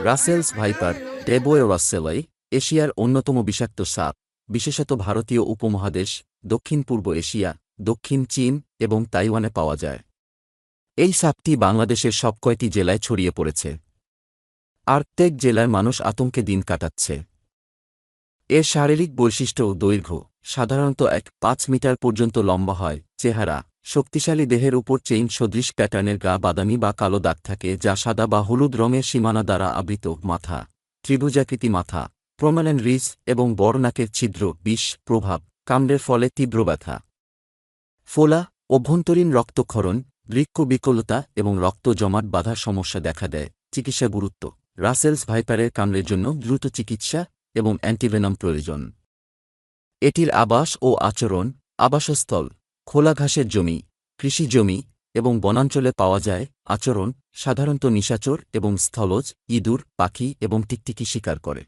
Russell's viper ডেবোয়ে রাসেলাই এশিয়ার অন্যতম বিষাক্ত সাপ, বিশেষত ভারতীয় উপমহাদেশ, দক্ষিণ পূর্ব এশিয়া, দক্ষিণ চীন এবং তাইওয়ানে পাওয়া যায়। এই সাপটি বাংলাদেশের সবকয়টি জেলায় ছড়িয়ে পড়েছে। প্রত্যেক জেলার মানুষ আতঙ্কে দিন কাটাচ্ছে। এর শারীরিক বৈশিষ্ট্য ও দৈর্ঘ্য সাধারণত 1.5 মিটার পর্যন্ত লম্বা হয়। চেহারা শক্তিশালী দেহের উপর চেইন সদৃশ প্যাটার্নের গা বাদামি বা কালো দাগ থাকে যা সাদা বা হলুদ রঙের সীমানা দ্বারা আবৃত। মাথা ত্রিভুজাকৃতি মাথা, প্রমানেন্ট রিজ এবং বড় নাকের ছিদ্র। বিষ প্রভাব কামড়ের ফলে তীব্র ব্যথা, ফোলা, অভ্যন্তরীণ রক্তক্ষরণ, বৃক্ক বিকলতা এবং রক্ত জমাট বাঁধার সমস্যা দেখা দেয়। চিকিৎসা গুরুত্ব রাসেলস ভাইপারের কামড়ের জন্য দ্রুত চিকিৎসা এবং অ্যান্টিভেনম প্রয়োজন। এটির আবাস ও আচরণ আবাসস্থল খোলা ঘাসের জমি, কৃষি জমি এবং বনাঞ্চলে পাওয়া যায়। আচরণ সাধারণত নিশাচর এবং স্থলজ, ইঁদুর, পাখি এবং টিকটিকি শিকার করে।